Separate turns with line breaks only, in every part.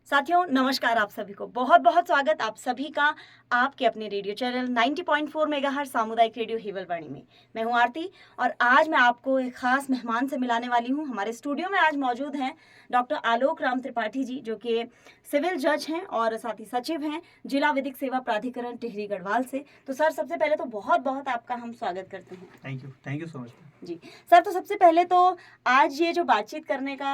साथियों नमस्कार। आप सभी को बहुत बहुत स्वागत आप सभी का आपके अपने रेडियो चैनल 90.4 मेगाहर्ट्ज़ सामुदायिक रेडियो हेवलवाणी में। मैं हूं आरती और आज मैं आपको एक खास मेहमान से मिलाने वाली हूं। हमारे स्टूडियो में आज मौजूद हैं डॉक्टर आलोक राम त्रिपाठी जी, जो कि सिविल जज हैं और साथ ही सचिव हैं जिला विधिक सेवा प्राधिकरण टिहरी गढ़वाल से। तो सर, सबसे पहले तो बहुत बहुत आपका हम स्वागत करते हैं।
थैंक यू सो मच
जी सर, तो सबसे पहले तो आज ये जो बातचीत करने का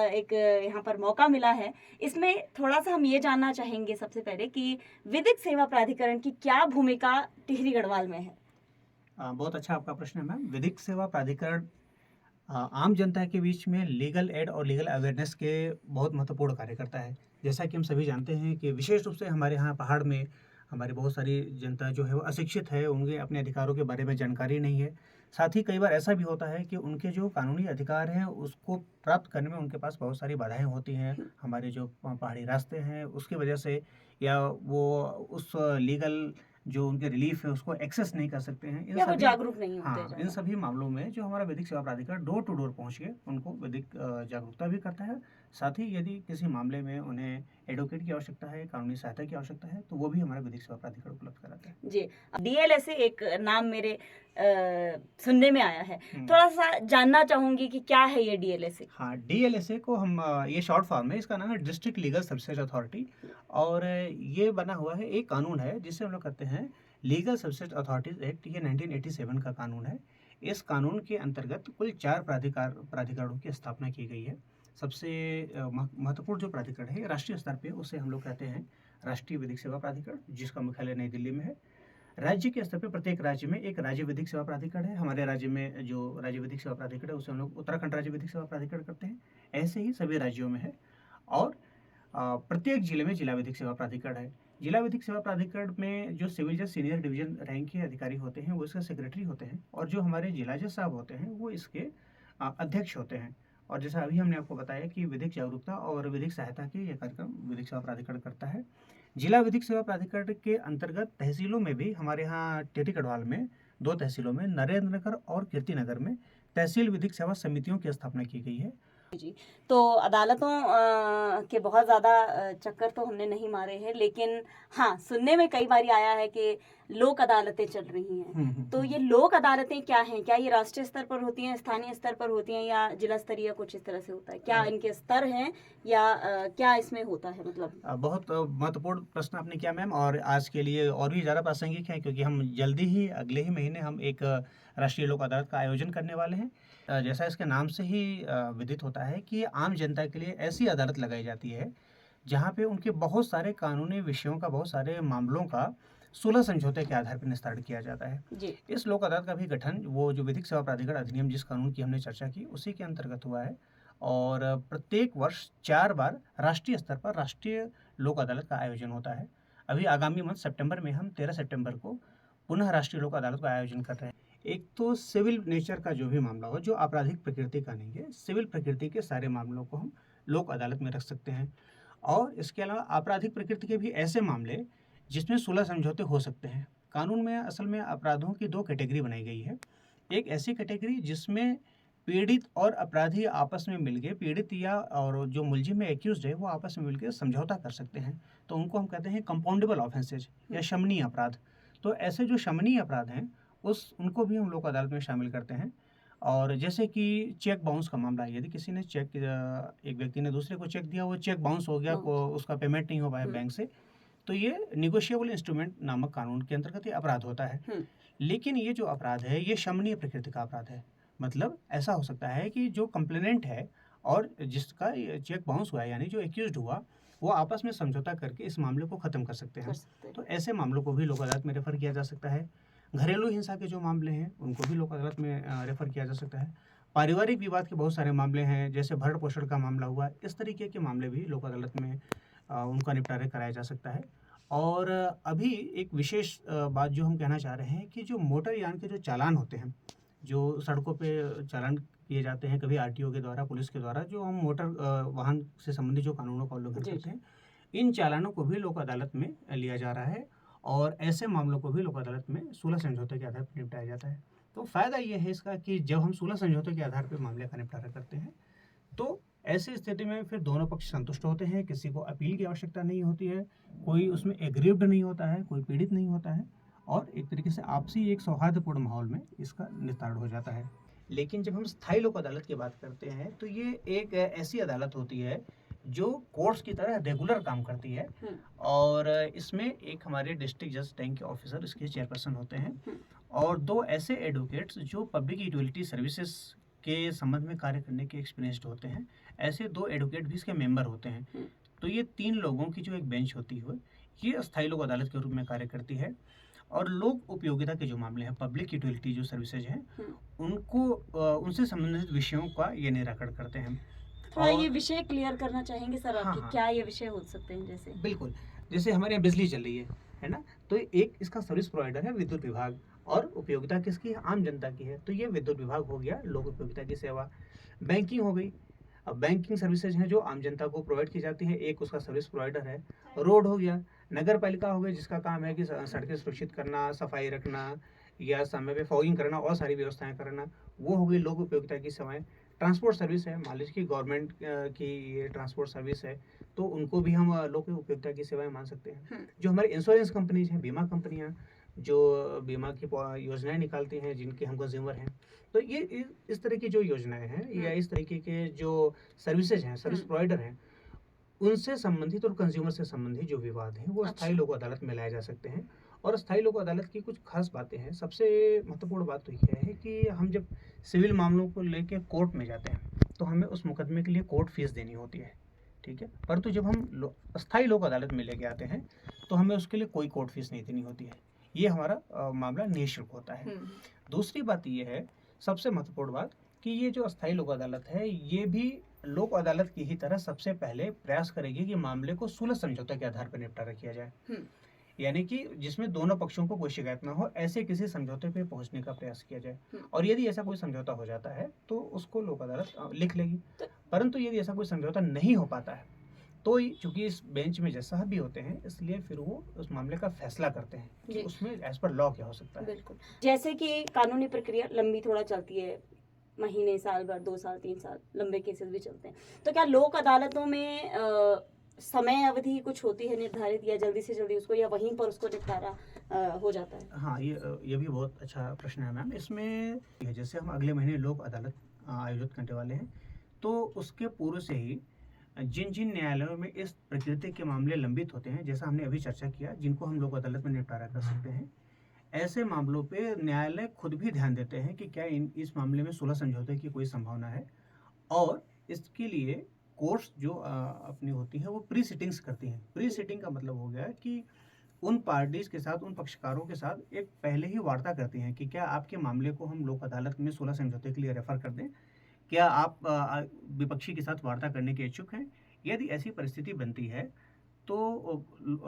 एक यहाँ पर मौका मिला है, इसमें थोड़ा सा हम ये जानना चाहेंगे सबसे पहले कि विधिक सेवा प्राधिकरण की क्या भूमिका टिहरी गढ़वाल में है।
बहुत अच्छा आपका प्रश्न है मैम। विधिक सेवा प्राधिकरण आम जनता के बीच में लीगल एड और लीगल अवेयरनेस के बहुत महत्वपूर्ण कार्य करता है। जैसा कि हम सभी जानते हैं कि विशेष रूप से हमारे यहाँ पहाड़ में हमारी बहुत सारी जनता जो है वो अशिक्षित है, उनके अपने अधिकारों के बारे में जानकारी नहीं है। साथ ही कई बार ऐसा भी होता है कि उनके जो कानूनी अधिकार हैं उसको प्राप्त करने में उनके पास बहुत सारी बाधाएं होती हैं। हमारे जो पहाड़ी रास्ते हैं उसकी वजह से, या वो उस लीगल जो उनके रिलीफ है उसको एक्सेस नहीं कर सकते हैं।
या वो जागरूक नहीं होते
इन
ज़्यादा।
सभी मामलों में जो हमारा विधिक सेवा प्राधिकरण डोर टू डोर पहुँच के उनको विधिक जागरूकता भी करता है। साथ ही यदि किसी मामले में उन्हें एडवोकेट की आवश्यकता है, कानूनी सहायता की आवश्यकता है, तो वो भी हमारा विधिक सेवा प्राधिकरण उपलब्ध कराता है।
जी, डीएलएसए एक नाम मेरे सुनने में आया है। थोड़ा सा जानना चाहूंगी कि क्या है ये डीएलएसए।
हाँ, डीएलएसए को हम ये शॉर्ट फॉर्म है, इसका नाम है डिस्ट्रिक्ट लीगल सर्विसेज अथॉरिटी। और ये बना हुआ है, एक कानून है जिसे हम लोग कहते हैं लीगल सर्विसेज अथॉरिटीज एक्ट। ये 1987 का कानून है। इस कानून के अंतर्गत कुल 4 प्राधिकरणों की स्थापना की गई है। सबसे महत्वपूर्ण जो प्राधिकरण है राष्ट्रीय स्तर पे, उसे हम लोग कहते हैं राष्ट्रीय विधिक सेवा प्राधिकरण, जिसका मुख्यालय नई दिल्ली में है। राज्य के स्तर पे प्रत्येक राज्य में एक राज्य विधिक सेवा प्राधिकरण है। हमारे राज्य में जो राज्य विधिक सेवा प्राधिकरण है उसे हम लोग उत्तराखंड राज्य विधिक सेवा प्राधिकरण करते हैं। ऐसे ही सभी राज्यों में है। और प्रत्येक जिले में जिला विधिक सेवा प्राधिकरण है। जिला विधिक सेवा प्राधिकरण में जो सिविल जज सीनियर डिवीजन रैंक के अधिकारी होते हैं वो इसका सेक्रेटरी होते हैं, और जो हमारे जिला जज साहब होते हैं वो इसके अध्यक्ष होते हैं। और जैसा अभी हमने आपको बताया कि विधिक जागरूकता और विधिक सहायता के ये कार्यक्रम विधिक सेवा प्राधिकरण करता है। जिला विधिक सेवा प्राधिकरण के अंतर्गत तहसीलों में भी हमारे यहाँ टिहरी गढ़वाल में 2 तहसीलों में नरेंद्र नगर और कीर्ति नगर में तहसील विधिक सेवा समितियों की स्थापना की गई है।
जी, तो अदालतों के बहुत ज़्यादा चक्कर तो हमने नहीं मारे हैं, लेकिन हाँ, सुनने में कई बार आया है कि लोक अदालतें चल रही हैं। तो ये लोक अदालतें क्या हैं? क्या ये राष्ट्रीय स्तर पर होती हैं, स्थानीय स्तर पर होती हैं, या जिला स्तरीय कुछ इस तरह से होता है? क्या इनके स्तर हैं, या क्या इसमें होता है मतलब?
बहुत महत्वपूर्ण प्रश्न आपने किया मैम, और आज के लिए और भी ज़्यादा प्रासंगिक है क्योंकि हम जल्दी ही अगले ही महीने हम एक राष्ट्रीय लोक अदालत का आयोजन करने वाले हैं। जैसा इसके नाम से ही विदित होता है कि आम जनता के लिए ऐसी अदालत लगाई जाती है जहाँ पे उनके बहुत सारे कानूनी विषयों का, बहुत सारे मामलों का सुलह समझौते के आधार पर निस्तारण किया जाता है।
जी।
इस लोक अदालत का भी गठन वो जो विधिक सेवा प्राधिकरण अधिनियम जिस कानून की हमने चर्चा की उसी के अंतर्गत हुआ है। और प्रत्येक वर्ष 4 बार राष्ट्रीय स्तर पर राष्ट्रीय लोक अदालत का आयोजन होता है। अभी आगामी मंथ सितंबर में हम 13 सितंबर को पुनः राष्ट्रीय लोक अदालत का आयोजन कर रहे हैं। एक तो सिविल नेचर का जो भी मामला हो, जो आपराधिक प्रकृति का नहीं है, सिविल प्रकृति के सारे मामलों को हम लोक अदालत में रख सकते हैं। और इसके अलावा आपराधिक प्रकृति के भी ऐसे मामले जिसमें सुलह समझौते हो सकते हैं। कानून में असल में अपराधों की 2 कैटेगरी बनाई गई है। एक ऐसी कैटेगरी जिसमें पीड़ित और अपराधी आपस में मिलके, पीड़ित या और जो मुलजिम है, एक्यूज्ड है, वो आपस में मिलकर समझौता कर सकते हैं। तो उनको हम कहते हैं कंपाउंडेबल ऑफेंसेज या शमनीय अपराध। तो ऐसे जो शमनीय अपराध हैं उनको भी हम लोक अदालत में शामिल करते हैं। और जैसे कि चेक बाउंस का मामला है, यदि किसी ने एक व्यक्ति ने दूसरे को चेक दिया, वो चेक बाउंस हो गया, उसका पेमेंट नहीं हो पाया बैंक से, तो ये निगोशिएबल इंस्ट्रूमेंट नामक कानून के अंतर्गत ये अपराध होता है। लेकिन ये जो अपराध है ये शमनीय प्रकृति का अपराध है। मतलब ऐसा हो सकता है कि जो कंप्लेनेंट है और जिसका चेक बाउंस हुआ है, यानी जो एक्यूज्ड हुआ, वो आपस में समझौता करके इस मामले को ख़त्म कर सकते हैं। तो ऐसे मामलों को भी लोक अदालत में रेफ़र किया जा सकता है। घरेलू हिंसा के जो मामले हैं उनको भी लोक अदालत में रेफ़र किया जा सकता है। पारिवारिक विवाद के बहुत सारे मामले हैं, जैसे भरण पोषण का मामला हुआ, इस तरीके के मामले भी लोक अदालत में उनका निपटारा कराया जा सकता है। और अभी एक विशेष बात जो हम कहना चाह रहे हैं कि जो मोटर यान के जो चालान होते हैं, जो सड़कों पे चालान किए जाते हैं, कभी आरटीओ के द्वारा, पुलिस के द्वारा, जो हम मोटर वाहन से संबंधित जो कानूनों का उल्लंघन करते हैं, इन चालानों को भी लोक अदालत में लिया जा रहा है। और ऐसे मामलों को भी लोक अदालत में सुलह समझौते के आधार पर निपटाया जाता है। तो फ़ायदा ये है इसका कि जब हम सुलह समझौते के आधार पर मामले का निपटारा करते हैं तो ऐसी स्थिति में फिर दोनों पक्ष संतुष्ट होते हैं, किसी को अपील की आवश्यकता नहीं होती है, कोई उसमें एग्रीव्ड नहीं होता है, कोई पीड़ित नहीं होता है और एक तरीके से आपसी एक सौहार्दपूर्ण माहौल में इसका निस्तारण हो जाता है। लेकिन जब हम स्थायी लोक अदालत की बात करते हैं तो ये एक ऐसी अदालत होती है जो कोर्ट्स की तरह रेगुलर काम करती है और इसमें एक हमारे डिस्ट्रिक्ट जज रैंक के ऑफिसर इसके चेयरपर्सन होते हैं और दो ऐसे एडवोकेट्स जो पब्लिक यूटिलिटी सर्विसेज के संबंध में कार्य करने के एक्सपीरियंस्ड होते हैं, ऐसे दो एडवोकेट भी इसके मेंबर होते हैं। तो ये 3 लोगों की जो एक बेंच होती है ये अस्थायी लोक अदालत के रूप में कार्य करती है और लोक उपयोगिता के जो मामले हैं, पब्लिक यूटिलिटी जो सर्विसेज हैं, उनको उनसे संबंधित विषयों का ये निराकरण करते हैं।
थोड़ा ये विषय क्लियर करना चाहेंगे सर आप
हाँ,
कि
हाँ।
क्या ये विषय हो सकते हैं जैसे?
बिल्कुल, जैसे हमारे यहाँ बिजली चल रही है ना? तो एक इसका सर्विस प्रोवाइडर है विद्युत विभाग और उपयोगिता किसकी है? आम जनता की है, तो ये विद्युत विभाग हो गया, लोक उपयोगिता की सेवा। बैंकिंग हो गई, अब बैंकिंग सर्विसेज हैं जो आम जनता को प्रोवाइड की जाती है, एक उसका सर्विस प्रोवाइडर है। रोड हो गया, नगर पालिका हो गई जिसका काम है कि सड़कें सुरक्षित करना, सफाई रखना या समय पे फॉगिंग करना और सारी व्यवस्थाएं करना, वो हो गई लोक उपयोगिता की सेवाएं। ट्रांसपोर्ट सर्विस है, मान लीजिए कि गवर्नमेंट की ये ट्रांसपोर्ट सर्विस है, तो उनको भी हम लोक उपयोगिता की सेवाएं मान सकते हैं। जो हमारे इंश्योरेंस कंपनीज हैं, बीमा कंपनियां जो बीमा की योजनाएं निकालती हैं, जिनके हम कंज्यूमर हैं, तो ये इस तरह की जो योजनाएं हैं या इस तरीके के जो सर्विसेज हैं, सर्विस प्रोवाइडर हैं, उनसे संबंधित और कंज्यूमर से संबंधित जो विवाद हैं वो अस्थायी लोक अदालत में लाए जा सकते हैं। और अस्थायी लोक अदालत की कुछ खास बातें हैं। सबसे महत्वपूर्ण बात तो ये है कि हम जब सिविल मामलों को लेके कोर्ट में जाते हैं तो हमें उस मुकदमे के लिए कोर्ट फीस देनी होती है, ठीक है। परंतु जब हम अस्थायी लोक अदालत में लेके आते हैं तो हमें उसके लिए कोई कोर्ट फीस नहीं देनी होती है। ये हमारा मामला निःशुल्क होता है। दूसरी बात ये है, सबसे महत्वपूर्ण बात, कि ये जो अस्थायी लोक अदालत है ये भी लोक अदालत की ही तरह सबसे पहले प्रयास करेगी कि मामले को सुलह समझौते के आधार पर निपटारा किया जाए, यानी कि जिसमें दोनों पक्षों को कोई शिकायत ना हो, ऐसे किसी समझौते पे पहुंचने का प्रयास किया जाए। और यदि ऐसा कोई समझौता हो जाता है तो उसको लोक अदालत लिख लेगी। परंतु यदि ऐसा कोई समझौता नहीं हो पाता है तो चूंकि इस बेंच में जज साहब भी होते हैं, इसलिए फिर वो उस मामले का फैसला करते हैं कि उसमें एज पर लॉ क्या हो सकता है।
बिल्कुल, जैसे कि कानूनी प्रक्रिया लंबी थोड़ा चलती है, महीने, साल भर, 2 साल, 3 साल, लंबे केसेस भी चलते हैं, तो क्या लोक अदालतों में समय अवधि कुछ होती है निर्धारित, या जल्दी से जल्दी उसको, या वहीं पर उसको निपटारा हो जाता है?
हाँ, ये भी बहुत अच्छा प्रश्न है मैम। इसमें जैसे हम अगले महीने लोक अदालत आयोजित करने वाले हैं, तो उसके पूर्व से ही जिन जिन न्यायालयों में इस प्रकृति के मामले लंबित होते हैं, जैसा हमने अभी चर्चा किया, जिनको हम लोक अदालत में निपटारा कर सकते हैं, ऐसे मामलों पे न्यायालय खुद भी ध्यान देते हैं कि क्या इस मामले में सुलह समझौते की कोई संभावना है, और इसके लिए कोर्ट्स जो अपनी होती हैं वो प्री सिटिंग्स करती हैं। प्री सिटिंग का मतलब हो गया कि उन पार्टीज के साथ, उन पक्षकारों के साथ एक पहले ही वार्ता करती हैं कि क्या आपके मामले को हम लोक अदालत में सुलह समझौते के लिए रेफर कर दें, क्या आप विपक्षी के साथ वार्ता करने के इच्छुक हैं। यदि ऐसी परिस्थिति बनती है तो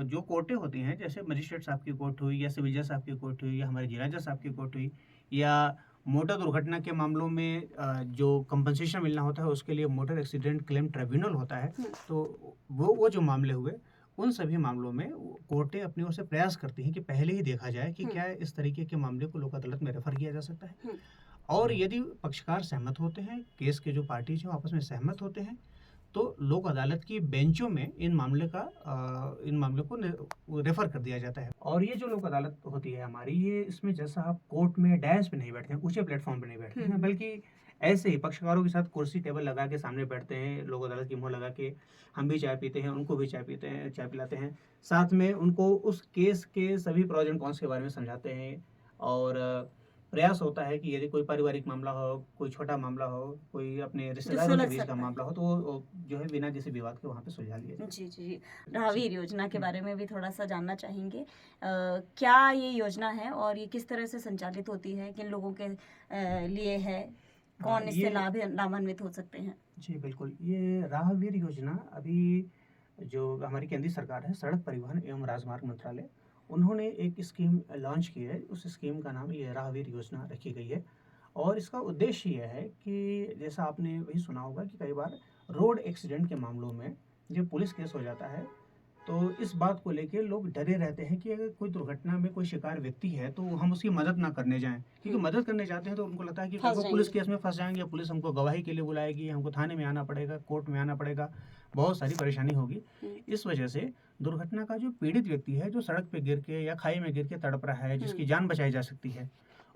जो कोर्टें होती हैं, जैसे मजिस्ट्रेट साहब की कोर्ट हुई या सिविल जज साहब की कोर्ट हुई या हमारे जिला जज साहब की कोर्ट हुई, या मोटर दुर्घटना के मामलों में जो कंपनसेशन मिलना होता है उसके लिए मोटर एक्सीडेंट क्लेम ट्रिब्यूनल होता है, तो वो जो मामले हुए, उन सभी मामलों में कोर्टें अपनी ओर से प्रयास करती हैं कि पहले ही देखा जाए कि क्या इस तरीके के मामले को लोक अदालत में रेफर किया जा सकता है। और यदि पक्षकार सहमत होते हैं, केस के जो पार्टीज हैं आपस में सहमत होते हैं, तो लोक अदालत की बेंचों में इन मामले को रेफर कर दिया जाता है। और ये जो लोक अदालत होती है हमारी, ये इसमें जज साहब कोर्ट में डायस पे नहीं बैठते हैं, ऊंचे प्लेटफॉर्म पे नहीं बैठते हैं, बल्कि ऐसे ही पक्षकारों के साथ कुर्सी टेबल लगा के सामने बैठते हैं, लोक अदालत की मुहर लगा के। हम भी चाय पीते हैं, उनको भी चाय पिलाते हैं, साथ में उनको उस केस के सभी प्रोज एंड कॉन्स के बारे में समझाते हैं। और प्रयास होता है कि यदि कोई पारिवारिक मामला हो, कोई छोटा मामला हो, कोई अपने रिश्तेदारों के बीच का मामला हो, तो वो जो है बिना किसी विवाद के वहाँ पे सुलझा लिया जाए।
जी जी जी। राहवीर योजना के बारे में भी थोड़ा सा जानना चाहेंगे। क्या ये योजना है और ये किस तरह से संचालित होती है, किन लोगों के लिए है, कौन इससे लाभान्वित हो सकते हैं?
जी बिल्कुल, ये राहवीर योजना अभी जो हमारी केंद्रीय सरकार है, सड़क परिवहन एवं राजमार्ग मंत्रालय, उन्होंने एक स्कीम लॉन्च की है। उस स्कीम का नाम ये राहवीर योजना रखी गई है। और इसका उद्देश्य ये है कि जैसा आपने वही सुना होगा कि कई बार रोड एक्सीडेंट के मामलों में जब पुलिस केस हो जाता है तो इस बात को लेके लोग डरे रहते हैं कि अगर कोई दुर्घटना में कोई शिकार व्यक्ति है तो हम उसकी मदद ना करने जाएं, क्योंकि मदद करने जाते हैं तो उनको लगता है कि
फंस
कल को पुलिस
जाएंगे।
केस में फंस जाएंगे, पुलिस हमको गवाही के लिए बुलाएगी, हमको थाने में आना पड़ेगा, कोर्ट में आना पड़ेगा, बहुत सारी परेशानी होगी। इस वजह से दुर्घटना का जो पीड़ित व्यक्ति है, जो सड़क पे गिर के या खाई में गिर के तड़प रहा है, जिसकी जान बचाई जा सकती है,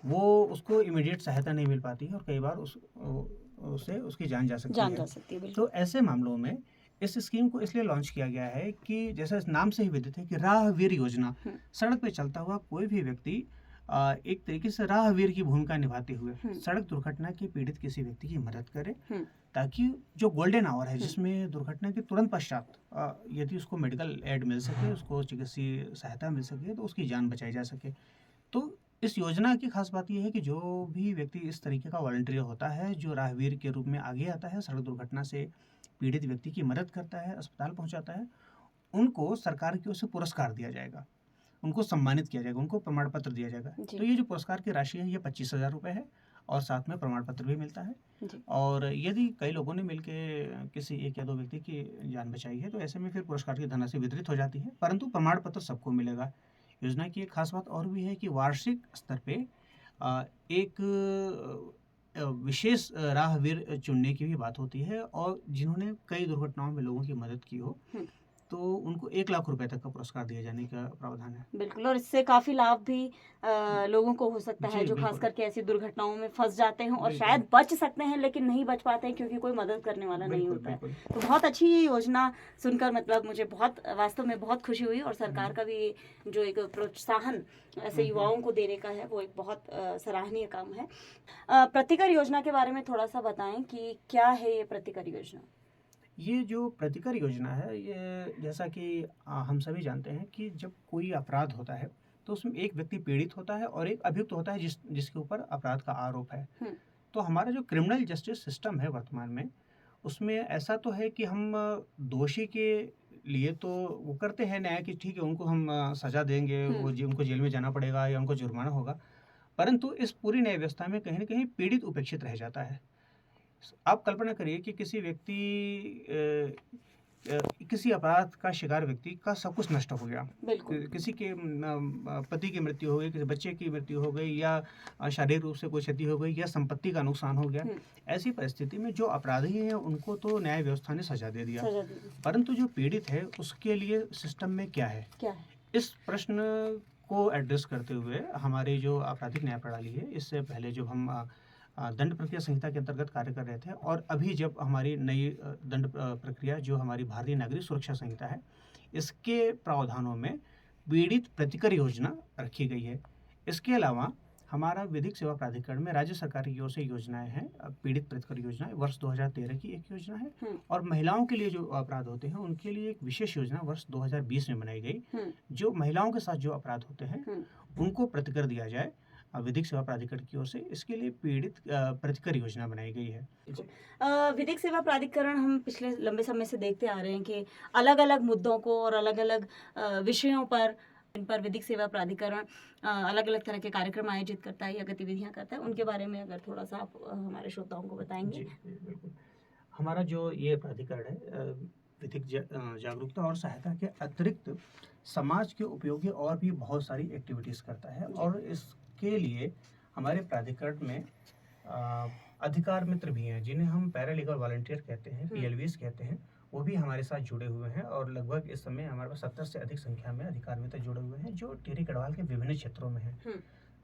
वो उसको इमीडिएट सहायता नहीं मिल पाती है और कई बार उससे उसकी जान जा सकती है।
बिल्कुल।
तो ऐसे मामलों में इस स्कीम को इसलिए लॉन्च किया गया है कि जैसा इस नाम से ही विदित है कि राहवीर योजना, सड़क पे चलता हुआ कोई भी व्यक्ति एक तरीके से राहवीर की भूमिका निभाते हुए सड़क दुर्घटना के पीड़ित किसी व्यक्ति की मदद करे, ताकि जो गोल्डन आवर है जिसमें दुर्घटना के तुरंत पश्चात यदि उसको मेडिकल एड मिल सके, उसको चिकित्सीय सहायता मिल सके, तो उसकी जान बचाई जा सके। तो इस योजना की खास बात यह है कि जो भी व्यक्ति इस तरीके का वॉलंटियर होता है, जो राहवीर के रूप में आगे आता है, सड़क दुर्घटना से पीड़ित व्यक्ति की मदद करता है, अस्पताल पहुंचाता है, उनको सरकार की ओर से पुरस्कार दिया जाएगा, उनको सम्मानित किया जाएगा, उनको प्रमाण पत्र दिया जाएगा। तो ये जो पुरस्कार की राशि है ये 25,000 रुपये है और साथ में प्रमाण पत्र भी मिलता है। और यदि कई लोगों ने मिलकर किसी एक या दो व्यक्ति की जान बचाई है तो ऐसे में फिर पुरस्कार की धनराशि वितरित हो जाती है, परंतु प्रमाण पत्र सबको मिलेगा। योजना की एक खास बात और भी है कि वार्षिक स्तर पे एक विशेष राहवीर चुनने की भी बात होती है, और जिन्होंने कई दुर्घटनाओं में लोगों की मदद की हो तो उनको 1 लाख रुपए तक का पुरस्कार दिए जाने का प्रावधान है।
बिल्कुल, और इससे काफी लाभ भी लोगों को हो सकता है,
जी,
जो खास
बिल्कुल।
करके ऐसी दुर्घटनाओं में फंस जाते हैं और
बिल्कुल।
शायद बच सकते हैं लेकिन नहीं बच पाते हैं क्योंकि कोई मदद करने वाला नहीं
बिल्कुल,
होता है।
बिल्कुल।
तो बहुत अच्छी ये योजना सुनकर मतलब मुझे बहुत वास्तव में बहुत खुशी हुई, और सरकार का भी जो एक प्रोत्साहन ऐसे युवाओं को देने का है वो एक बहुत सराहनीय काम है। प्रतिकर योजना के बारे में थोड़ा सा बताएं कि क्या है ये प्रतिकर योजना?
ये जो प्रतिकर योजना है, ये जैसा कि हम सभी जानते हैं कि जब कोई अपराध होता है तो उसमें एक व्यक्ति पीड़ित होता है और एक अभियुक्त होता है जिसके ऊपर अपराध का आरोप है। तो हमारा जो क्रिमिनल जस्टिस सिस्टम है वर्तमान में, उसमें ऐसा तो है कि हम दोषी के लिए तो वो करते हैं न्याय कि ठीक है उनको हम सजा देंगे, उनको जेल में जाना पड़ेगा या उनको जुर्माना होगा, परंतु इस पूरी न्याय व्यवस्था में कहीं ना कहीं पीड़ित उपेक्षित रह जाता है। आप कल्पना करिए कि किसी व्यक्ति किसी अपराध का शिकार व्यक्ति का सब कुछ नष्ट हो गया, किसी के पति की मृत्यु हो गई, किसी बच्चे की मृत्यु हो गई, या शारीरिक रूप से कोई क्षति हो गई, या संपत्ति का नुकसान हो गया। ऐसी परिस्थिति में जो अपराधी हैं उनको तो न्याय व्यवस्था ने सजा दे दिया, परंतु जो पीड़ित है उसके लिए सिस्टम में क्या है? इस प्रश्न को एड्रेस करते हुए हमारी जो आपराधिक न्याय प्रणाली है, इससे पहले जब हम दंड प्रक्रिया संहिता के अंतर्गत कार्य कर रहे थे, और अभी जब हमारी नई दंड प्रक्रिया जो हमारी भारतीय नागरिक सुरक्षा संहिता है, इसके प्रावधानों में पीड़ित प्रतिकर योजना रखी गई है। इसके अलावा हमारा विधिक सेवा प्राधिकरण में राज्य सरकार की ओर से योजनाएं हैं। पीड़ित प्रतिकर योजना वर्ष 2013 की एक योजना है, और महिलाओं के लिए जो अपराध होते हैं उनके लिए एक विशेष योजना वर्ष 2020 में बनाई गई। जो महिलाओं के साथ जो अपराध होते हैं उनको प्रतिकर दिया जाए विधिक सेवा प्राधिकरण की ओर से, इसके लिए पीड़ित प्रतिकर योजना बनाई गई है।
विधिक सेवा प्राधिकरण हम पिछले लंबे समय से देखते आ रहे हैं कि अलग अलग मुद्दों को और अलग अलग विषयों पर इन पर विधिक सेवा प्राधिकरण अलग अलग तरह के कार्यक्रम आयोजित करता है या गतिविधियां करता है, उनके बारे में अगर थोड़ा सा आप हमारे श्रोताओं को बताएंगे।
जी, बिल्कुल। हमारा जो ये प्राधिकरण है विधिक जागरूकता और सहायता के अतिरिक्त समाज के उपयोगी और भी बहुत सारी एक्टिविटीज़ करता है, और इसके लिए हमारे प्राधिकरण में अधिकार मित्र भी हैं जिन्हें हम पैरालीगल वॉलंटियर कहते हैं, PLVs कहते हैं, वो भी हमारे साथ जुड़े हुए हैं, और लगभग इस समय हमारे पास 70 से अधिक संख्या में अधिकार मित्र जुड़े हुए हैं जो टिहरी गढ़वाल के विभिन्न क्षेत्रों में हैं।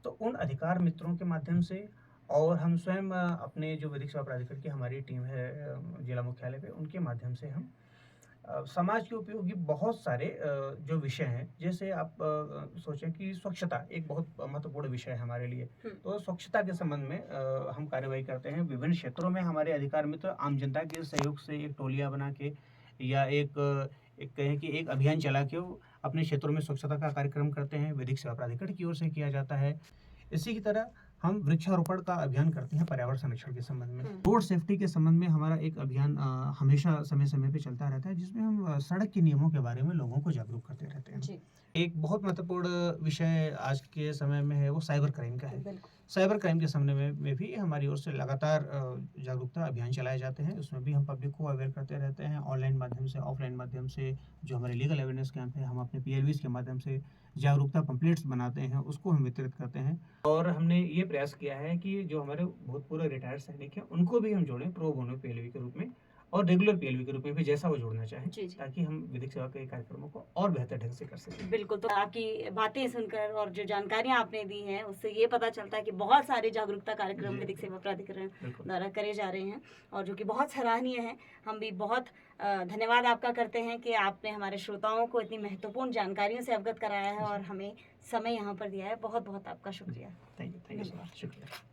तो उन अधिकार मित्रों के माध्यम से, और हम स्वयं अपने जो विधिक सेवा प्राधिकरण की हमारी टीम है जिला मुख्यालय पे, उनके माध्यम से हम समाज के उपयोगी बहुत सारे जो विषय हैं, जैसे आप सोचें कि स्वच्छता एक बहुत महत्वपूर्ण विषय है हमारे लिए, तो स्वच्छता के संबंध में हम कार्यवाही करते हैं। विभिन्न क्षेत्रों में हमारे अधिकार मित्र आम जनता के सहयोग से एक टोलियां बना के या एक कहें कि एक अभियान चला के अपने क्षेत्रों में स्वच्छता का कार्यक्रम करते हैं, विधिक सेवा प्राधिकरण की ओर से किया जाता है। इसी की तरह हम वृक्षारोपण का अभियान करते हैं पर्यावरण संरक्षण के संबंध में। रोड सेफ्टी के संबंध में हमारा एक अभियान हमेशा समय समय पे चलता रहता है, जिसमें हम सड़क के नियमों के बारे में लोगों को जागरूक करते रहते हैं। एक बहुत महत्वपूर्ण विषय आज के समय में है वो साइबर क्राइम का है। साइबर क्राइम के सामने में भी हमारी ओर से लगातार जागरूकता अभियान चलाए जाते हैं। उसमें भी हम पब्लिक को अवेयर करते रहते हैं, ऑनलाइन माध्यम से, ऑफलाइन माध्यम से। जो हमारे लीगल अवेयरनेस कैंप है, हम अपने पीएलवीज़ के माध्यम से जागरूकता पैम्पलेट्स बनाते हैं, उसको हम वितरित करते हैं। और हमने ये प्रयास किया है कि जो हमारे भूतपूर्व रिटायर्ड सैनिक हैं, उनको भी हम जोड़ें प्रो बोनो पीएलवी के रूप में और रेगुलर पीएलवी के रूप में भी, जैसा वो जुड़ना चाहें,
जी, जी।
ताकि हम विधिक सेवा के कार्यक्रमों को और बेहतर ढंग से कर सकें।
बिल्कुल, तो आपकी बातें सुनकर और जो जानकारियाँ आपने दी हैं, उससे ये पता चलता है कि बहुत सारे जागरूकता कार्यक्रम
जी।
विधिक सेवा प्राधिकरण
बिल्कुल।
द्वारा करे जा रहे हैं और जो कि बहुत सराहनीय है। हम भी बहुत धन्यवाद आपका करते हैं कि आपने हमारे श्रोताओं को इतनी महत्वपूर्ण जानकारियों से अवगत कराया है और हमें समय यहाँ पर दिया है। बहुत-बहुत आपका शुक्रिया।
थैंक यू सो
धन्यवाद।
मच। शुक्रिया।